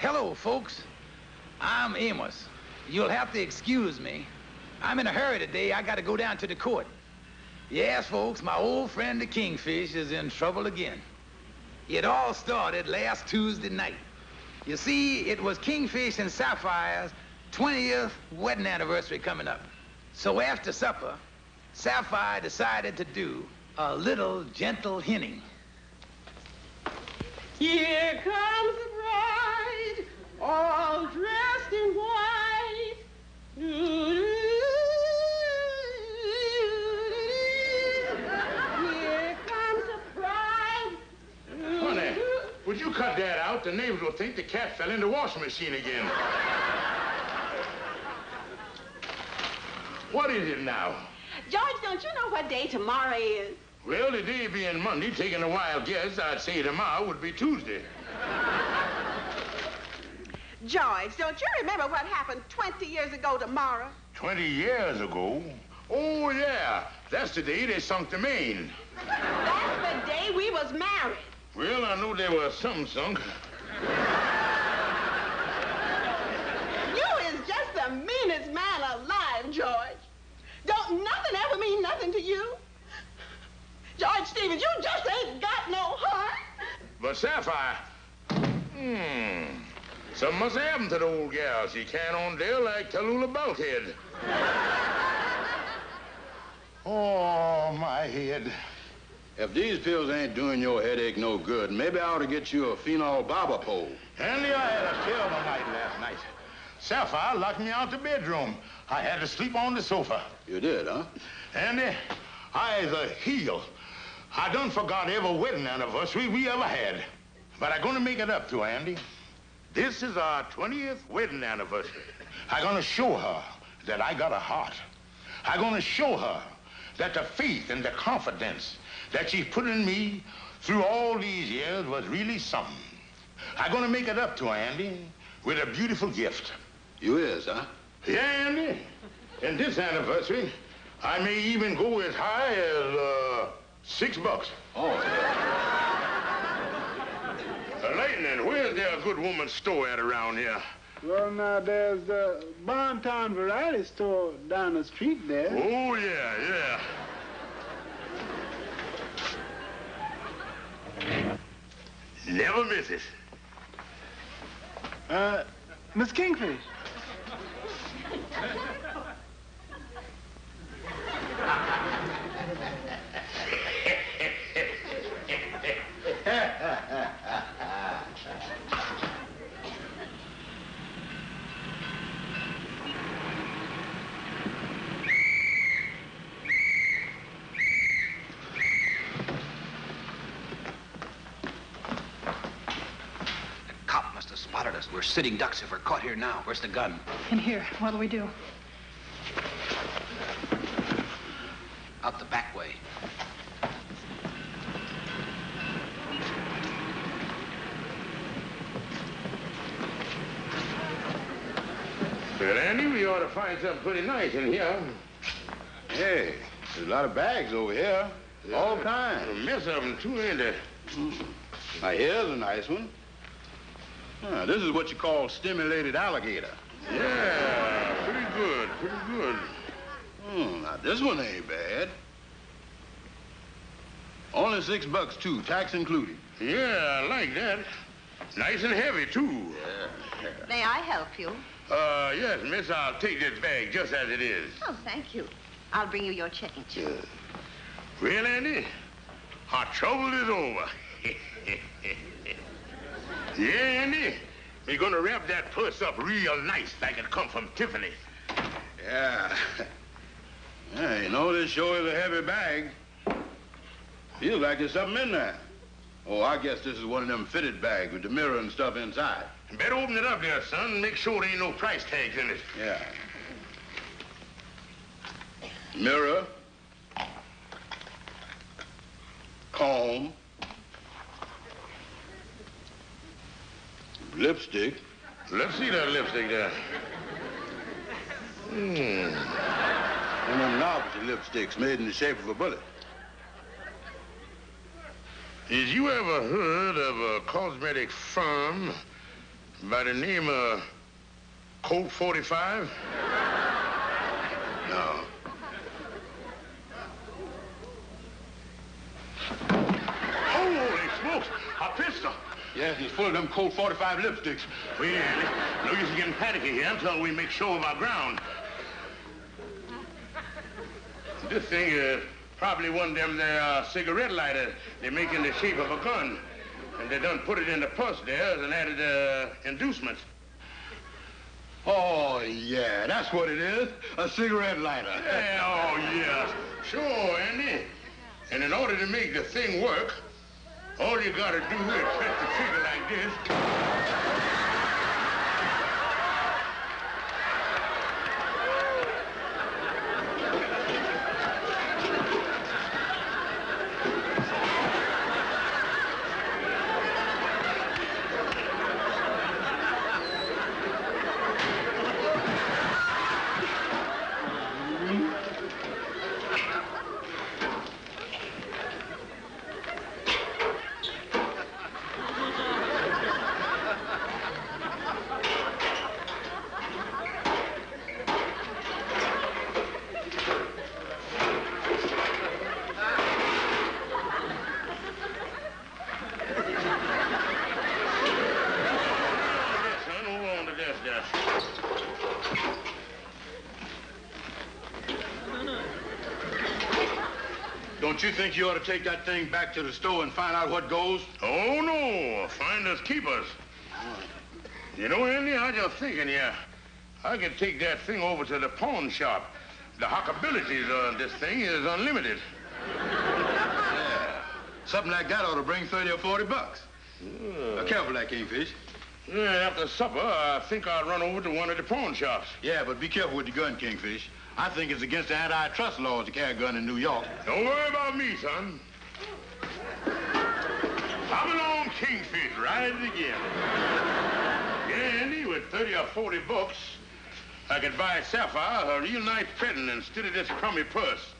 Hello, folks. I'm Amos. You'll have to excuse me. I'm in a hurry today. I got to go down to the court. Yes, folks, my old friend the Kingfish is in trouble again. It all started last Tuesday night. You see, it was Kingfish and Sapphire's 20th wedding anniversary coming up. So after supper, Sapphire decided to do a little gentle hinting. Here comes the bride, all dressed in white. Here comes the bride. Honey, would you cut that out? The neighbors will think the cat fell in the washing machine again. What is it now? George, don't you know what day tomorrow is? Well, the day being Monday, taking a wild guess, I'd say tomorrow would be Tuesday. George, don't you remember what happened 20 years ago tomorrow? 20 years ago? Oh, yeah. That's the day they sunk the Maine. That's the day we was married. Well, I know there was something sunk. You is just the meanest man alive, George. Don't nothing ever mean nothing to you. George Stevens, you just ain't got no heart. But Sapphire, something must have happened to the old gal. She can't on there like Tallulah Bulkhead. Oh, my head. If these pills ain't doing your headache no good, maybe I ought to get you a phenol barber pole. Andy, I had a terrible night last night. Sapphire locked me out the bedroom. I had to sleep on the sofa. You did, huh? Andy, I is a heel. I done forgot every wedding anniversary we ever had. But I'm gonna make it up to her, Andy. This is our 20th wedding anniversary. I'm gonna show her that I got a heart. I'm gonna show her that the faith and the confidence that she's put in me through all these years was really something. I'm gonna make it up to her, Andy, with a beautiful gift. You is, huh? Yeah, Andy. And this anniversary, I may even go as high as, $6. Oh. Lightning, where's there a good woman's store at around here? Well, now, there's the Bontown Variety Store down the street there. Oh, yeah. Never miss it. Miss Kingfish. Spotted us. We're sitting ducks if we're caught here now. Where's the gun? In here. What'll we do? Out the back way. Well, Andy, we ought to find something pretty nice in here. Hey, there's a lot of bags over here. All kinds. A mess of them, too, ain't there? Now, here's a nice one. This is what you call stimulated alligator. Yeah, pretty good. Now, this one ain't bad. Only $6, too, tax included. Yeah, I like that. Nice and heavy, too. Yeah. May I help you? Yes, miss, I'll take this bag just as it is. Oh, thank you. I'll bring you your change. Well, Andy, our trouble is over. Yeah, Andy, we're gonna wrap that purse up real nice like it come from Tiffany. Yeah. Yeah, you know, this sure is a heavy bag. Feels like there's something in there. Oh, I guess this is one of them fitted bags with the mirror and stuff inside. Better open it up there, son, and make sure there ain't no price tags in it. Yeah. Mirror. Comb. Lipstick. Let's see that lipstick there. One of them novelty lipsticks made in the shape of a bullet. Did you ever heard of a cosmetic firm By the name of Colt 45? No. Holy smokes, a pistol. Yes, he's full of them Colt 45 lipsticks. Wait, Andy. No use in getting panicky here until we make sure of our ground. This thing is probably one of them there cigarette lighters they make in the shape of a gun. And they done put it in the purse there and added inducements. Oh, yeah, that's what it is. A cigarette lighter. Yeah, oh, yes. Sure, Andy. And in order to make the thing work, all you gotta do is press the trigger like this. Don't you think you ought to take that thing back to the store and find out what goes? Oh, no. Finders keepers. You know, Andy, I just thinking, I could take that thing over to the pawn shop. The hockabilities of this thing is unlimited. Yeah. Something like that ought to bring 30 or 40 bucks. Now, careful that Kingfish. Yeah, after supper, I think I'll run over to one of the pawn shops. Yeah, but be careful with the gun, Kingfish. I think it's against the antitrust laws to carry a gun in New York. Don't worry about me, son. Come along, Kingfish, ride it again. Yeah, Andy, with 30 or 40 bucks, I could buy Sapphire a real nice present instead of this crummy purse.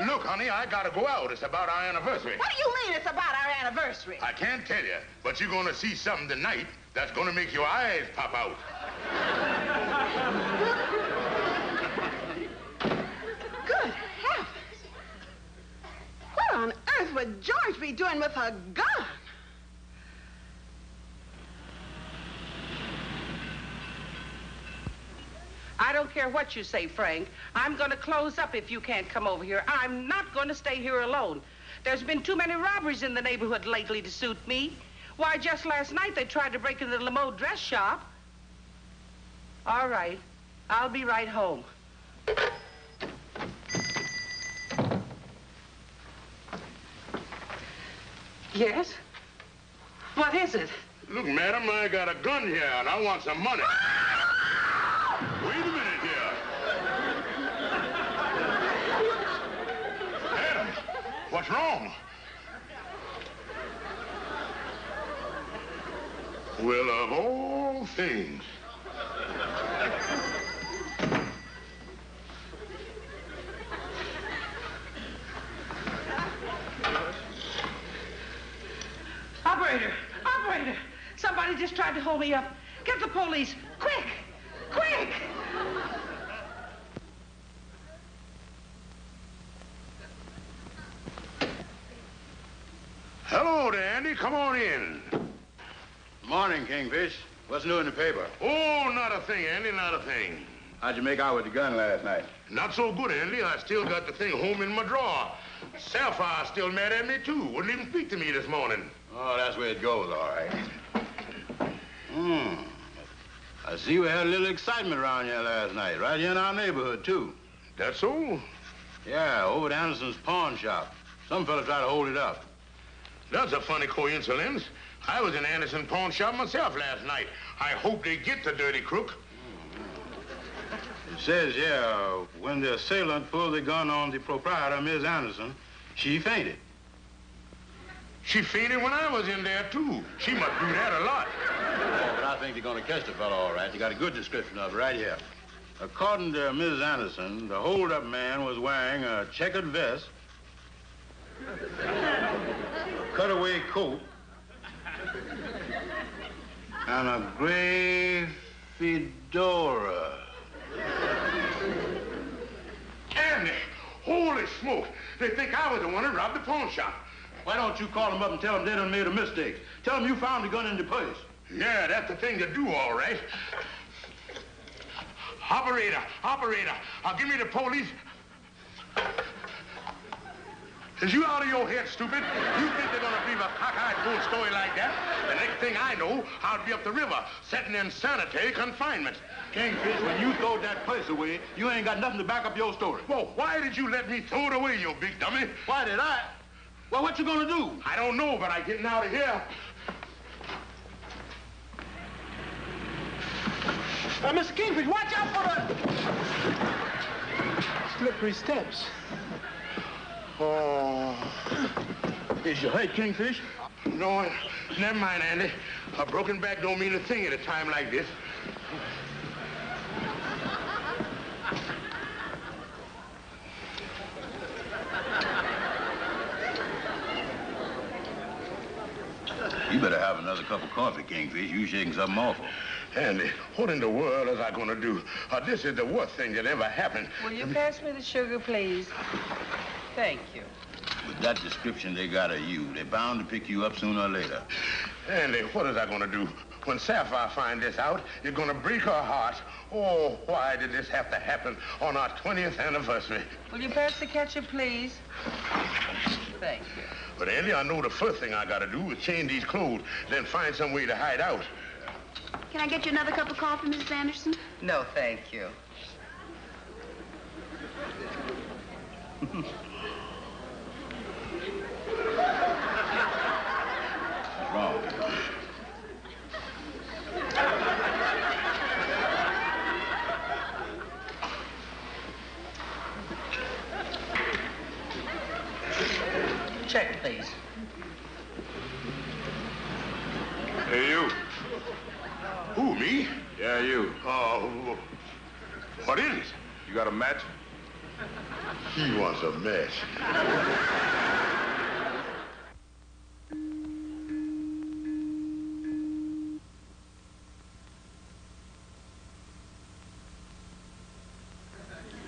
Look, honey, I gotta go out. It's about our anniversary. What do you mean it's about our anniversary? I can't tell you, but you're gonna see something tonight that's gonna make your eyes pop out. Good heavens. What on earth would George be doing with a gun? I don't care what you say, Frank. I'm going to close up if you can't come over here. I'm not going to stay here alone. There's been too many robberies in the neighborhood lately to suit me. Why, just last night they tried to break into the Lamont dress shop. All right. I'll be right home. Yes? What is it? Look, madam, I got a gun here, and I want some money. Wait a minute here. Madam, what's wrong? Well, of all things. Operator! Operator! Somebody just tried to hold me up. Get the police! Quick! Quick! Hello there, Andy. Come on in. Morning, Kingfish. What's new in the paper? Oh, not a thing, Andy, not a thing. How'd you make out with the gun last night? Not so good, Andy. I still got the thing home in my drawer. Sapphire's still mad at me, too. Wouldn't even speak to me this morning. Oh, that's where it goes, all right. I see we had a little excitement around here last night, right here in our neighborhood, too. That's so? Yeah, over at Anderson's pawn shop. Some fella tried to hold it up. That's a funny coincidence. I was in Anderson pawn shop myself last night. I hope they get the dirty crook. It says, yeah, when the assailant pulled the gun on the proprietor, Miss Anderson, she fainted. She fainted when I was in there, too. She must do that a lot. Oh, but I think they're going to catch the fellow all right. They got a good description of it right here. According to Miss Anderson, the hold-up man was wearing a checkered vest, a cutaway coat, and a gray fedora. Andy, holy smoke. They think I was the one who robbed the pawn shop. Why don't you call them up and tell them they done made a mistake? Tell them you found the gun in the purse. Yeah, that's the thing to do, all right. Operator, give me the police. Is you out of your head, stupid? You think they're gonna believe a cockeyed bull story like that? The next thing I know, I'll be up the river, sitting in sanitary confinement. Kingfish, when you throw that purse away, you ain't got nothing to back up your story. Well, why did you let me throw it away, you big dummy? Why did I? Well, what you gonna do? I don't know, but I'm getting out of here. Mr. Kingfish, watch out for the slippery steps. Oh. Is your head, Kingfish? No, never mind, Andy. A broken back don't mean a thing at a time like this. You better have another cup of coffee, Kingfish. You shaking something awful. Andy, what in the world is I going to do? This is the worst thing that ever happened. Will you pass me the sugar, please? Thank you. With that description they got of you, they're bound to pick you up sooner or later. Andy, what is I going to do? When Sapphire finds this out, you're going to break her heart. Oh, why did this have to happen on our 20th anniversary? Will you pass the ketchup, please? Thank you. But, Andy, I know the first thing I got to do is change these clothes, then find some way to hide out. Can I get you another cup of coffee, Mrs. Anderson? No, thank you. What's wrong? Check, please. Hey, you. Who, me? Yeah, you. Oh, what is it? You got a match? He wants a match.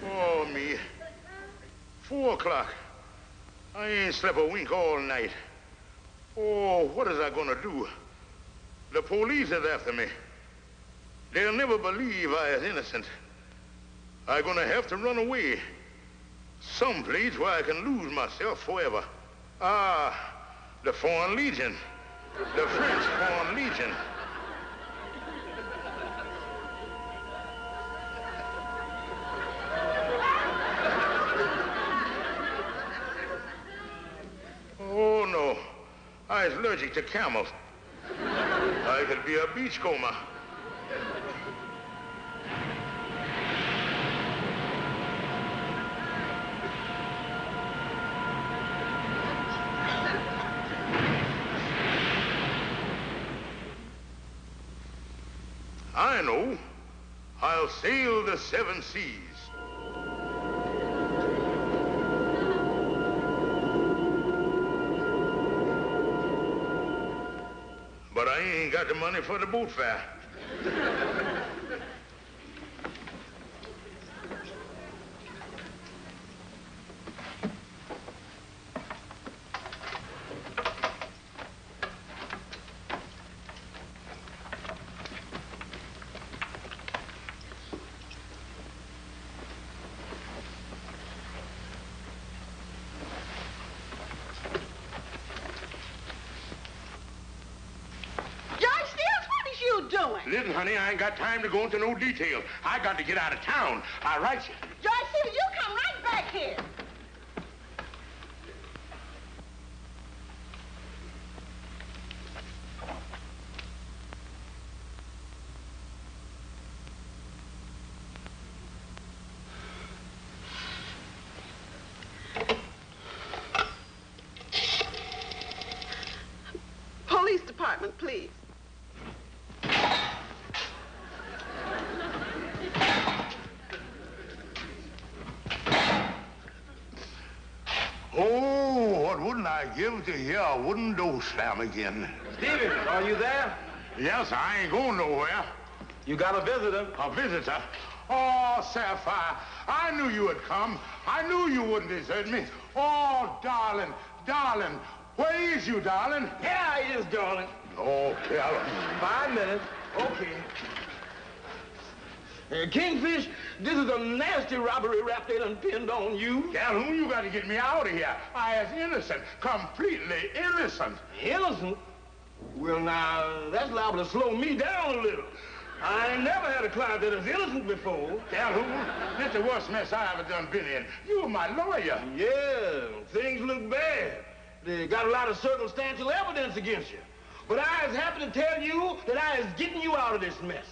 Oh, me. 4 o'clock. I ain't slept a wink all night. Oh, what is I gonna do? The police is after me. They'll never believe I is innocent. I'm gonna have to run away. Someplace where I can lose myself forever. Ah, the Foreign Legion. The French Foreign Legion. Oh, no. I is allergic to camels. I could be a beachcomber. I know. I'll sail the 7 seas. But I ain't got the money for the boat fare. Listen, honey, I ain't got time to go into no detail. I got to get out of town. I'll write you. George Stevens, you come right back here. please. Oh, what wouldn't I give to hear a wooden door slam again? Stevens, are you there? Yes, I ain't going nowhere. You got a visitor. A visitor? Oh, Sapphire, I knew you would come. I knew you wouldn't desert me. Oh, darling, darling. Where is you, darling? Here he is, darling. Oh, Calvin. 5 minutes. Okay. Kingfish, this is a nasty robbery rap they done pinned on you. Calhoun, you got to get me out of here. I is innocent, completely innocent. Innocent? Well, now, that's liable to slow me down a little. I ain't never had a client that is innocent before. Calhoun, this is the worst mess I ever done been in. You were my lawyer. Yeah, things look bad. They got a lot of circumstantial evidence against you. But I is happy to tell you that I is getting you out of this mess.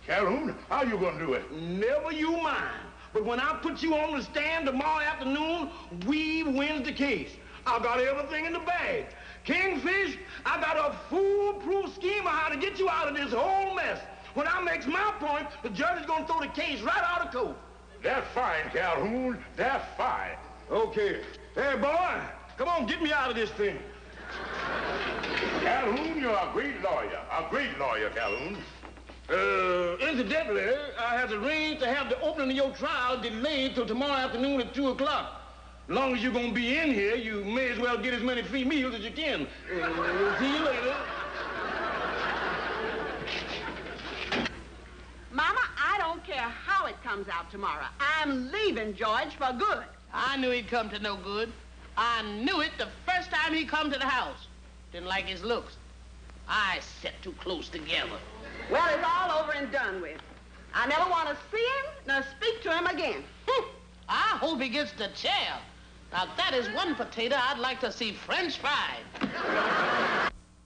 Calhoun, how you gonna do it? Never you mind. But when I put you on the stand tomorrow afternoon, we wins the case. I got everything in the bag. Kingfish, I got a foolproof scheme of how to get you out of this whole mess. When I makes my point, the judge is gonna throw the case right out of court. That's fine, Calhoun. That's fine. Okay. Hey, boy, come on, get me out of this thing. Calhoun, you're a great lawyer, Calhoun. Incidentally, I have arranged to have the opening of your trial delayed till tomorrow afternoon at 2 o'clock. As long as you're going to be in here, you may as well get as many free meals as you can. See you later. Mama, I don't care how it comes out tomorrow. I'm leaving George for good. I knew he'd come to no good. I knew it the first time he come to the house. Didn't like his looks. I set too close together. Well, it's all over and done with. I never want to see him nor speak to him again. I hope he gets the chair. Now, that is one potato I'd like to see French fried.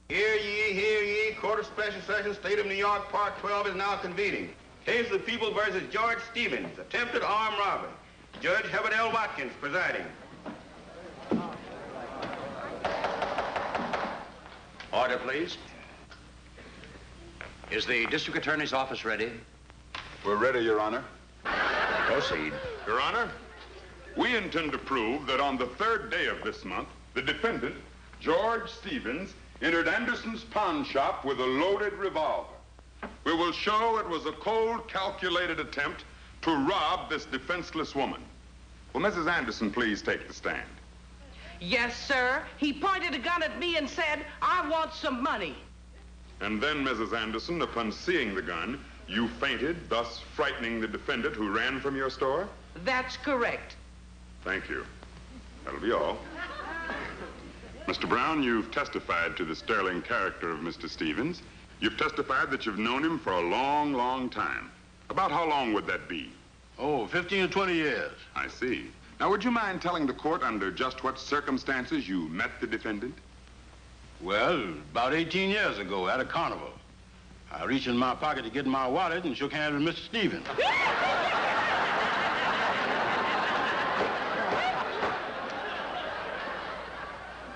Hear ye, Court of Special Sessions, State of New York, Part 12 is now convening. Case of the People versus George Stevens, attempted armed robbery. Judge Herbert L. Watkins presiding. Order, please. Is the district attorney's office ready? We're ready, Your Honor. Proceed. Your Honor, we intend to prove that on the 3rd day of this month, the defendant, George Stevens, entered Anderson's pawn shop with a loaded revolver. We will show it was a cold, calculated attempt to rob this defenseless woman. Will Mrs. Anderson please take the stand? Yes, sir. He pointed a gun at me and said, I want some money. And then, Mrs. Anderson, upon seeing the gun, you fainted, thus frightening the defendant who ran from your store? That's correct. Thank you. That'll be all. Mr. Brown, you've testified to the sterling character of Mr. Stevens. You've testified that you've known him for a long, long time. About how long would that be? Oh, 15 or 20 years. I see. Now, would you mind telling the court under just what circumstances you met the defendant? Well, about 18 years ago at a carnival. I reached in my pocket to get my wallet and shook hands with Mr. Stevens.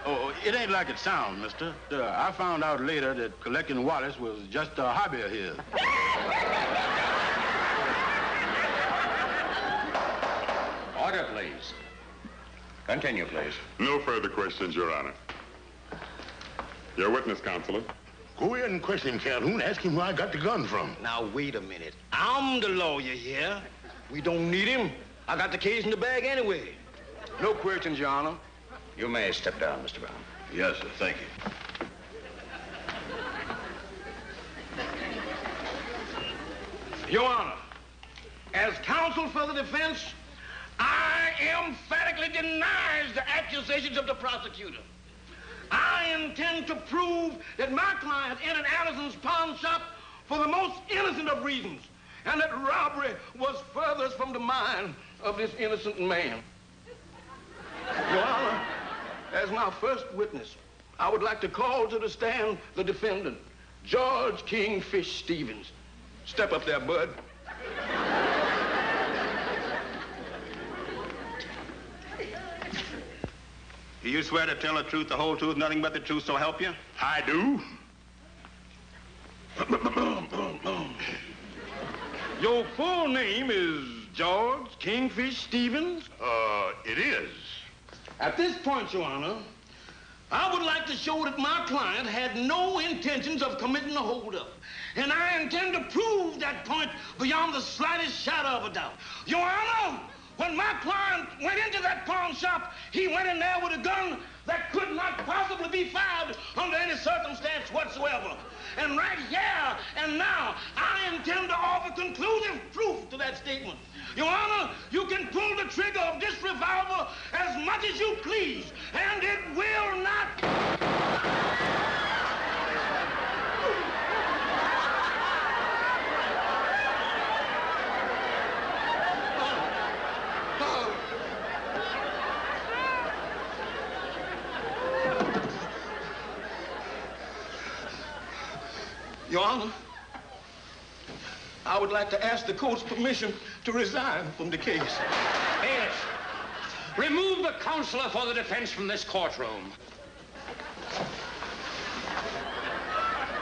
Oh, it ain't like it sounds, mister. I found out later that collecting wallets was just a hobby of his. Order, please. Continue, please. No further questions, Your Honor. Your witness, Counselor. Go ahead and question Calhoun. Ask him where I got the gun from. Now, wait a minute. I'm the lawyer here. We don't need him. I got the case in the bag anyway. No questions, Your Honor. You may step down, Mr. Brown. Yes, sir. Thank you. Your Honor, as counsel for the defense, I emphatically denies the accusations of the prosecutor. I intend to prove that my client entered Anderson's pawn shop for the most innocent of reasons, and that robbery was furthest from the mind of this innocent man. Your Honor, as my first witness, I would like to call to the stand the defendant, George Kingfish Stevens. Step up there, bud. Do you swear to tell the truth, the whole truth, nothing but the truth, so help you? I do. Your full name is George Kingfish Stevens? It is. At this point, Your Honor, I would like to show that my client had no intentions of committing a holdup. And I intend to prove that point beyond the slightest shadow of a doubt. Your Honor, when my client went into that pawn shop, he went in there with a gun that could not possibly be fired under any circumstance whatsoever. And right here and now, I intend to offer conclusive proof to that statement. Your Honor, you can pull the trigger of this revolver as much as you please, and it will not... Your Honor, I would like to ask the court's permission to resign from the case. Bailiff, remove the counselor for the defense from this courtroom.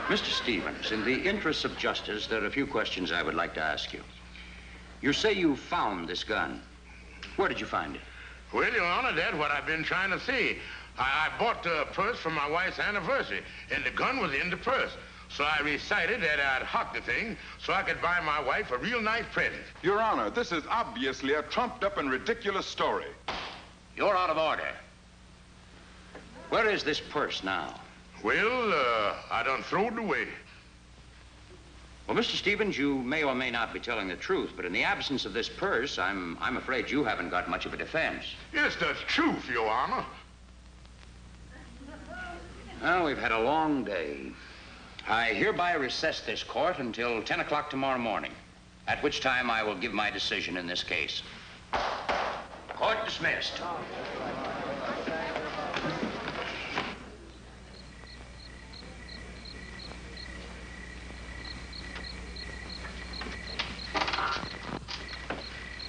Mr. Stevens, in the interests of justice, there are a few questions I would like to ask you. You say you found this gun. Where did you find it? Well, Your Honor, that's what I've been trying to say. I bought the purse for my wife's anniversary, and the gun was in the purse. So I recited that I'd hock the thing so I could buy my wife a real nice present. Your Honor, this is obviously a trumped-up and ridiculous story. You're out of order. Where is this purse now? Well, I done throwed it away. Well, Mr. Stevens, you may or may not be telling the truth, but in the absence of this purse, I'm afraid you haven't got much of a defense. Yes, that's truth, Your Honor. Well, we've had a long day. I hereby recess this court until 10 o'clock tomorrow morning, at which time I will give my decision in this case. Court dismissed.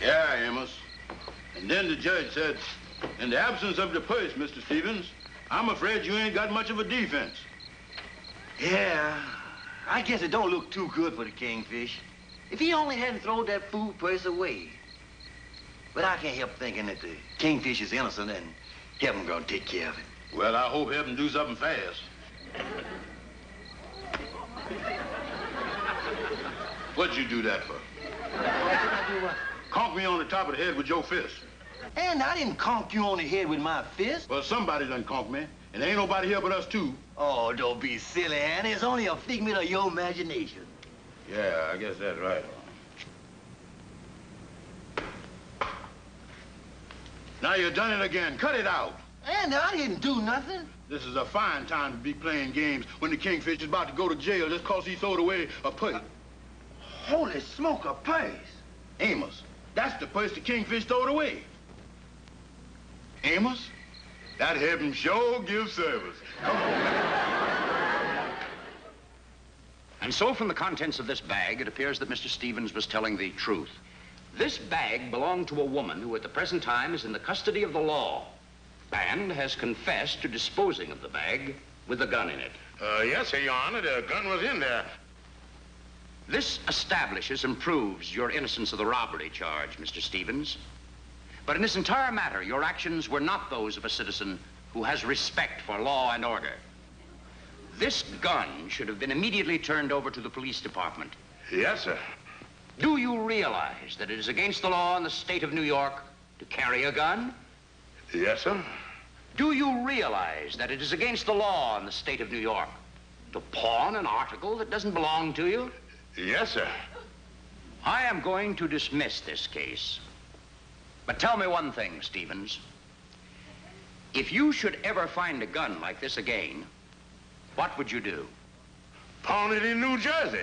Yeah, Amos. And then the judge said, in the absence of the purse, Mr. Stevens, I'm afraid you ain't got much of a defense. Yeah, I guess it don't look too good for the Kingfish. If he only hadn't thrown that fool purse away. But I can't help thinking that the Kingfish is innocent and heaven gonna take care of it. Well, I hope heaven do something fast. What'd you do that for? What did I do what? Conk me on the top of the head with your fist. And I didn't conk you on the head with my fist. Well, somebody done conk me, and there ain't nobody here but us two. Oh, don't be silly, Annie. It's only a figment of your imagination. Yeah, I guess that's right. Now you done it again. Cut it out. And I didn't do nothing. This is a fine time to be playing games when the Kingfish is about to go to jail just because he throwed away a purse. Holy smoke, a purse. Amos, that's the purse the Kingfish throwed away. Amos, that heaven sure gives service. Come on. And so from the contents of this bag, it appears that Mr. Stevens was telling the truth. This bag belonged to a woman who at the present time is in the custody of the law and has confessed to disposing of the bag with a gun in it. Yes, sir, Your Honor, the gun was in there. This establishes and proves your innocence of the robbery charge, Mr. Stevens. But in this entire matter, your actions were not those of a citizen who has respect for law and order. This gun should have been immediately turned over to the police department. Yes, sir. Do you realize that it is against the law in the state of New York to carry a gun? Yes, sir. Do you realize that it is against the law in the state of New York to pawn an article that doesn't belong to you? Yes, sir. I am going to dismiss this case. But tell me one thing, Stevens. If you should ever find a gun like this again, what would you do? Pawn it in New Jersey.